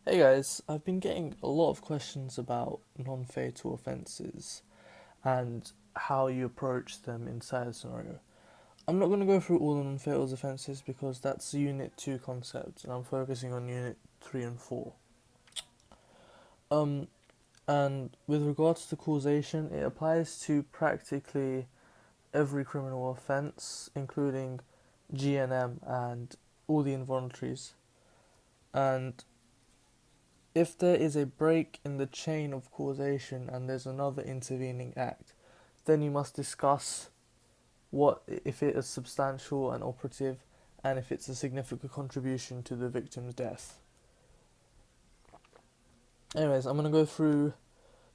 Hey guys, I've been getting a lot of questions about non-fatal offences and how you approach them inside a scenario. I'm not going to go through all the non-fatal offences because that's Unit 2 concept and I'm focusing on Unit 3 and 4. Um, and with regards to causation, it applies to practically every criminal offence, including GNM and all the involuntaries. And if there is a break in the chain of causation and there's another intervening act, then you must discuss what if it is substantial and operative and if it's a significant contribution to the victim's death. Anyways, I'm going to go through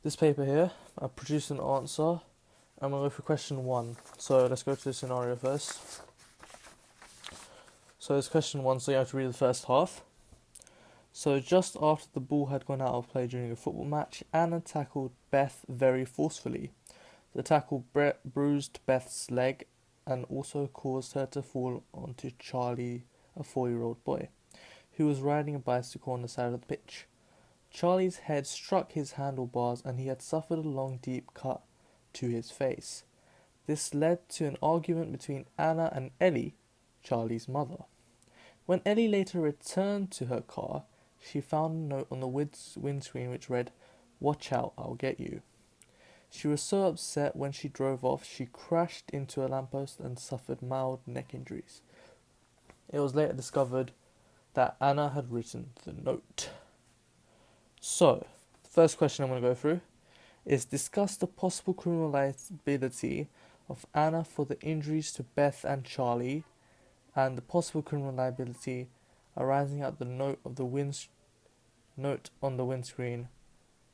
this paper here. I've produced an answer. I'm going to go through question 1. So let's go to the scenario first. So it's question 1, so you have to read the first half. So just after the ball had gone out of play during a football match, Anna tackled Beth very forcefully. The tackle bruised Beth's leg and also caused her to fall onto Charlie, a 4-year-old boy, who was riding a bicycle on the side of the pitch. Charlie's head struck his handlebars and he had suffered a long deep cut to his face. This led to an argument between Anna and Ellie, Charlie's mother. When Ellie later returned to her car, she found a note on the windscreen which read, "Watch out, I'll get you." She was so upset when she drove off, she crashed into a lamppost and suffered mild neck injuries. It was later discovered that Anna had written the note. So, the first question I'm going to go through is discuss the possible criminal liability of Anna for the injuries to Beth and Charlie and the possible criminal liability arising out the note on the windscreen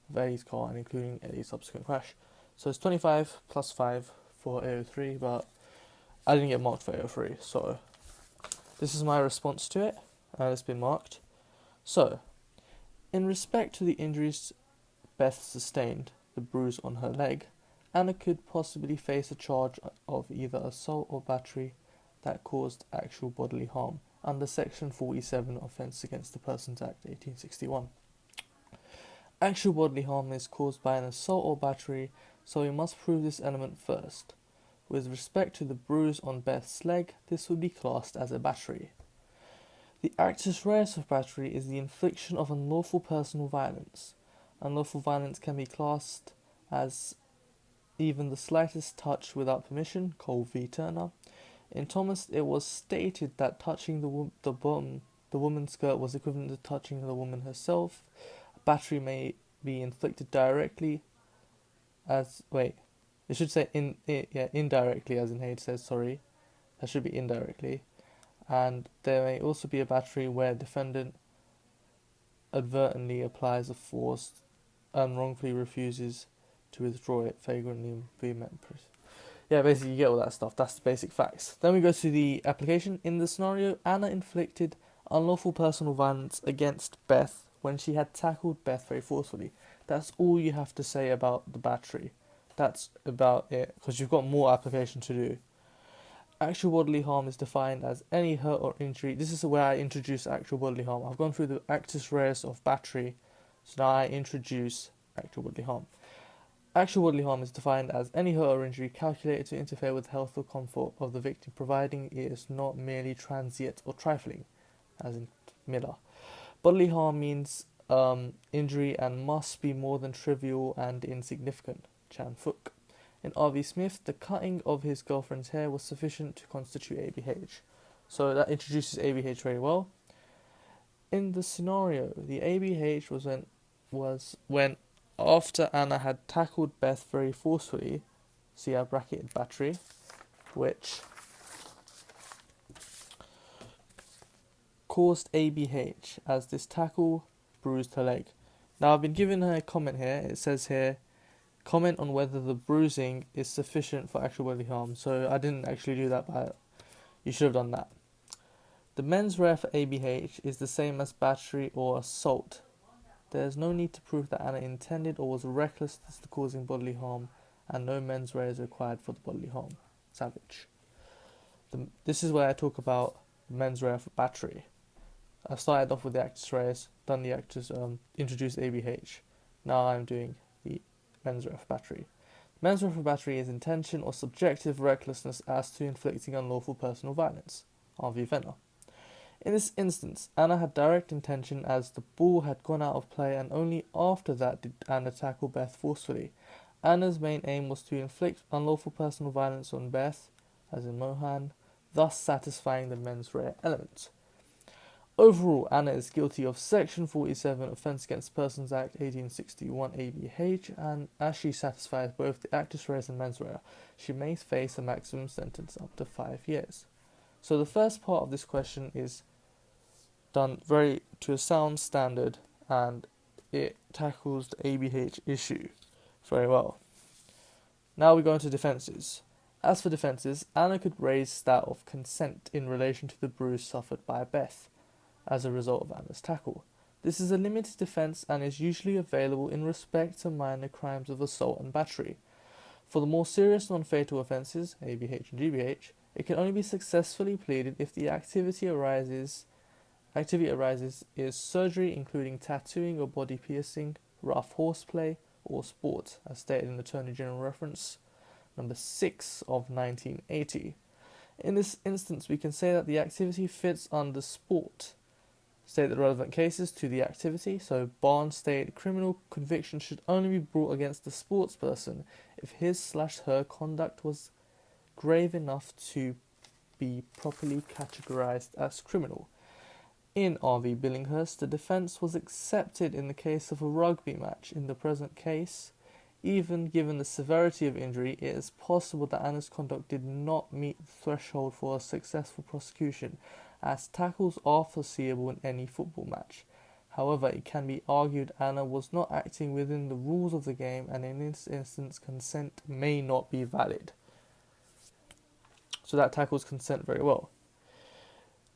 of Ellie's car and including Ellie's subsequent crash. So it's 25 plus 5 for AO3, but I didn't get marked for AO3, so this is my response to it, and it's been marked. So, in respect to the injuries Beth sustained, the bruise on her leg, Anna could possibly face a charge of either assault or battery that caused actual bodily harm under Section 47 Offence Against the Persons Act 1861. Actual bodily harm is caused by an assault or battery, so we must prove this element first. With respect to the bruise on Beth's leg, this would be classed as a battery. The actus reus of battery is the infliction of unlawful personal violence. Unlawful violence can be classed as even the slightest touch without permission, Cole v. Turner. In Thomas, it was stated that touching the woman's skirt was equivalent to touching the woman herself. A battery may be inflicted directly it should say indirectly, as in Hayes says, sorry. That should be indirectly. And there may also be a battery where defendant advertently applies a force and wrongfully refuses to withdraw it, flagrantly vehement. Yeah, basically you get all that stuff. That's the basic facts. Then we go to the application. In the scenario, Anna inflicted unlawful personal violence against Beth when she had tackled Beth very forcefully. That's all you have to say about the battery. That's about it, because you've got more application to do. Actual bodily harm is defined as any hurt or injury. This is where I introduce actual bodily harm. I've gone through the actus reus of battery, so now I introduce actual bodily harm. Actual bodily harm is defined as any hurt or injury calculated to interfere with health or comfort of the victim, providing it is not merely transient or trifling, as in Miller. Bodily harm means injury and must be more than trivial and insignificant, Chan Fook. In R.V. Smith, the cutting of his girlfriend's hair was sufficient to constitute ABH. So that introduces ABH very well. In the scenario, the ABH was when after Anna had tackled Beth very forcefully, see I bracketed battery, which caused ABH as this tackle bruised her leg. Now I've been given a comment here. It says here, comment on whether the bruising is sufficient for actual bodily harm. So I didn't actually do that, but you should have done that. The mens rea for ABH is the same as battery or assault. There is no need to prove that Anna intended or was reckless as to causing bodily harm, and no mens rea is required for the bodily harm. Savage. This is where I talk about mens rea for battery. I started off with the actus reus, done the actus, introduced ABH. Now I'm doing the mens rea for battery. Mens rea for battery is intention or subjective recklessness as to inflicting unlawful personal violence. RV Venner. In this instance, Anna had direct intention as the ball had gone out of play, and only after that did Anna tackle Beth forcefully. Anna's main aim was to inflict unlawful personal violence on Beth, as in Mohan, thus satisfying the mens rea element. Overall, Anna is guilty of Section 47 Offence Against Persons Act 1861 ABH, and as she satisfies both the actus reus and mens rea, she may face a maximum sentence up to 5 years. So the first part of this question is done to a sound standard, and it tackles the ABH issue very well. Now we go into defences. As for defences, Anna could raise that of consent in relation to the bruise suffered by Beth as a result of Anna's tackle. This is a limited defence and is usually available in respect to minor crimes of assault and battery. For the more serious non-fatal offences, ABH and GBH, it can only be successfully pleaded if the activity arises is surgery including tattooing or body piercing, rough horseplay, or sport, as stated in the Attorney General Reference number 6 of 1980. In this instance, we can say that the activity fits under sport. State the relevant cases to the activity. So Barnes state criminal conviction should only be brought against the sportsperson if his/her conduct was grave enough to be properly categorized as criminal. In R.V. Billinghurst, the defence was accepted in the case of a rugby match. In the present case, even given the severity of injury, it is possible that Anna's conduct did not meet the threshold for a successful prosecution, as tackles are foreseeable in any football match. However, it can be argued Anna was not acting within the rules of the game, and in this instance consent may not be valid. So that tackles consent very well.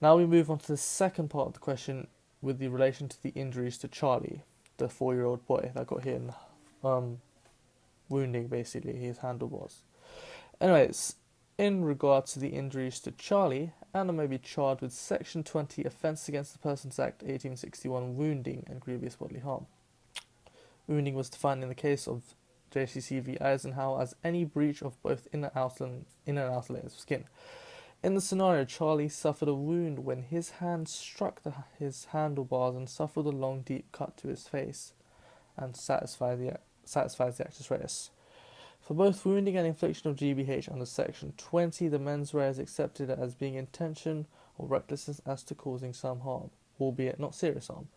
Now we move on to the second part of the question with the relation to the injuries to Charlie, the 4-year-old boy that got hit in wounding basically his handlebars. Anyways, in regards to the injuries to Charlie, Anna may be charged with Section 20 Offence Against the Persons Act 1861 wounding and grievous bodily harm. Wounding was defined in the case of JCC v Eisenhower as any breach of both inner and outer layers of skin. In the scenario, Charlie suffered a wound when his hand struck his handlebars and suffered a long, deep cut to his face, and satisfies the actus reus. For both wounding and infliction of GBH under Section 20, the mens rea is accepted as being intention or recklessness as to causing some harm, albeit not serious harm.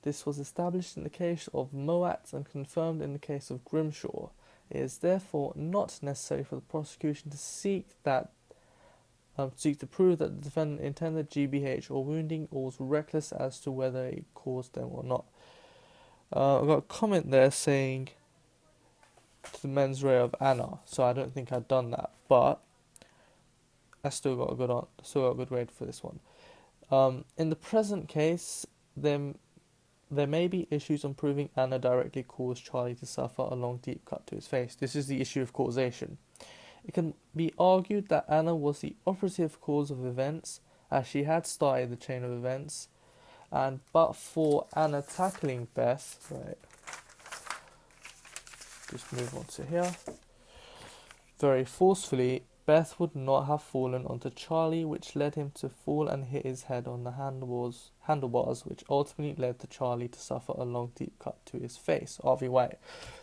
This was established in the case of Moat and confirmed in the case of Grimshaw. It is therefore not necessary for the prosecution to seek to prove that the defendant intended GBH or wounding or was reckless as to whether it caused them or not. I've got a comment there saying to the mens rea of Anna, so I don't think I'd done that, but I still got a good grade for this one. In the present case, there may be issues on proving Anna directly caused Charlie to suffer a long, deep cut to his face. This is the issue of causation. It can be argued that Anna was the operative cause of events, as she had started the chain of events, and but for Anna tackling Beth, right, just move on to here, very forcefully, Beth would not have fallen onto Charlie, which led him to fall and hit his head on the handlebars, which ultimately led to Charlie to suffer a long, deep cut to his face. R.V. White.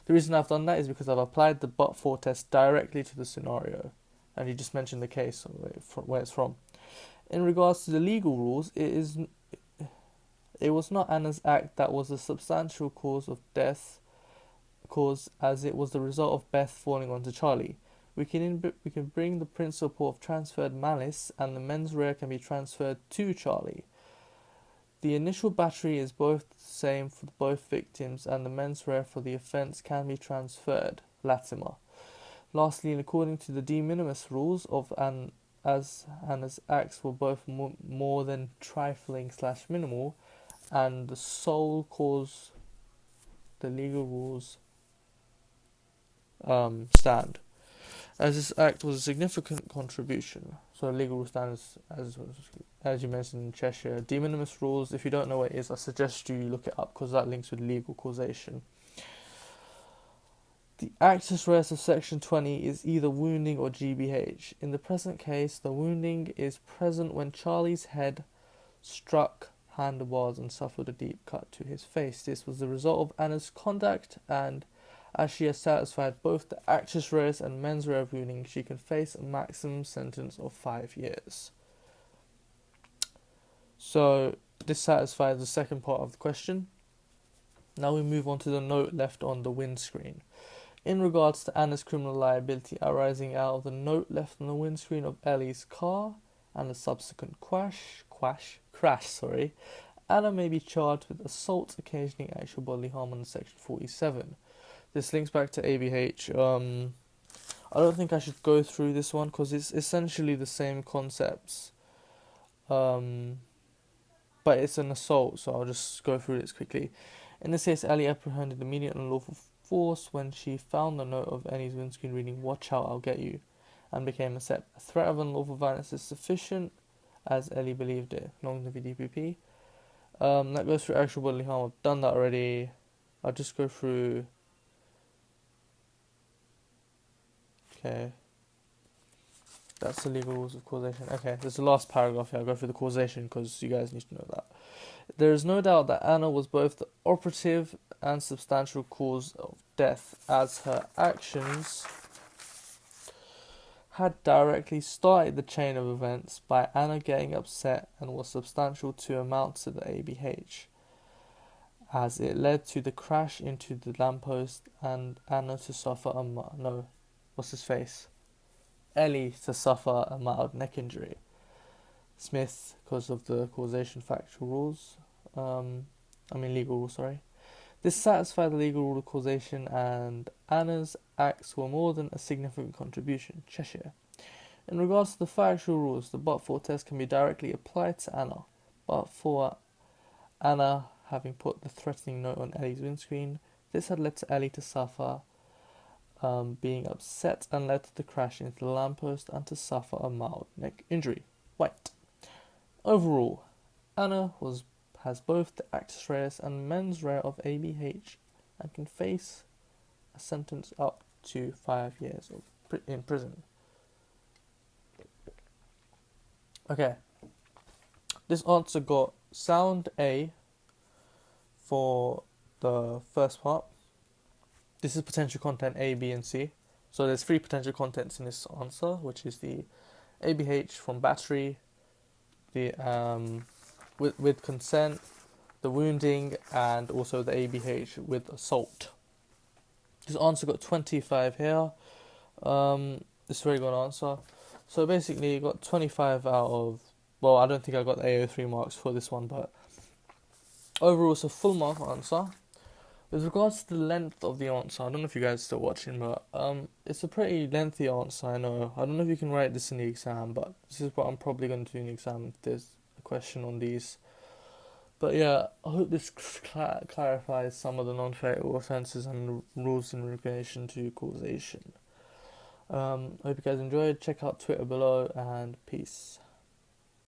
The reason I've done that is because I've applied the but-for test directly to the scenario, and you just mentioned the case where it's from. In regards to the legal rules, it was not Anna's act that was the substantial cause of death, as it was the result of Beth falling onto Charlie. We can bring the principle of transferred malice, and the mens rea can be transferred to Charlie. The initial battery is both the same for both victims, and the mens rea for the offence can be transferred. Latimer. Lastly, and according to the de minimis rules as Anna's acts were both more than trifling / minimal, and the sole cause, the legal rules stand. As this act was a significant contribution So legal rule standards, as you mentioned in Cheshire. De minimis rules, if you don't know what it is, I suggest you look it up because that links with legal causation. The actus reus of section 20 is either wounding or GBH. In the present case, the wounding is present when Charlie's head struck handlebars and suffered a deep cut to his face. This was the result of Anna's conduct, and as she has satisfied both the actus reus and mens rea of wounding, she can face a maximum sentence of 5 years. So this satisfies the second part of the question. Now we move on to the note left on the windscreen. In regards to Anna's criminal liability arising out of the note left on the windscreen of Ellie's car and the subsequent crash, Anna may be charged with assault occasioning actual bodily harm under section 47. This links back to ABH. I don't think I should go through this one because it's essentially the same concepts. But it's an assault, so I'll just go through this quickly. In this case, Ellie apprehended immediate and unlawful force when she found the note of Ellie's windscreen reading, "Watch out, I'll get you," and became upset. A threat of unlawful violence is sufficient, as Ellie believed it. Long to VDPP. That goes through actual bodily harm. I've done that already. I'll just go through. Okay. That's the legal rules of causation. Okay, there's the last paragraph here. I'll go through the causation because you guys need to know that. There is no doubt that Anna was both the operative and substantial cause of death, as her actions had directly started the chain of events by Anna getting upset and was substantial to amount to the ABH, as it led to the crash into the lamppost and Anna to suffer Ellie to suffer a mild neck injury. Smith, because of the causation factual rules, legal rules, sorry. This satisfied the legal rule of causation, and Anna's acts were more than a significant contribution. Cheshire. In regards to the factual rules, the but-for test can be directly applied to Anna. But for Anna having put the threatening note on Ellie's windscreen, this had led to Ellie to suffer being upset and led to the crash into the lamppost and to suffer a mild neck injury. White. Overall, Anna has both the actus reus and mens rea of ABH and can face a sentence up to 5 years in prison. Okay, this answer got sound A for the first part. This is potential content A, B, and C. So there's 3 potential contents in this answer, which is the ABH from battery, the with consent, the wounding, and also the ABH with assault. This answer got 25 here. It's a very good answer. So basically, you got 25 out of. Well, I don't think I got the AO3 marks for this one, but overall, it's a full mark answer. With regards to the length of the answer, I don't know if you guys are still watching, but it's a pretty lengthy answer, I know. I don't know if you can write this in the exam, but this is what I'm probably going to do in the exam if there's a question on these. But yeah, I hope this clarifies some of the non-fatal offences and rules in relation to causation. I hope you guys enjoyed. Check out Twitter below, and peace.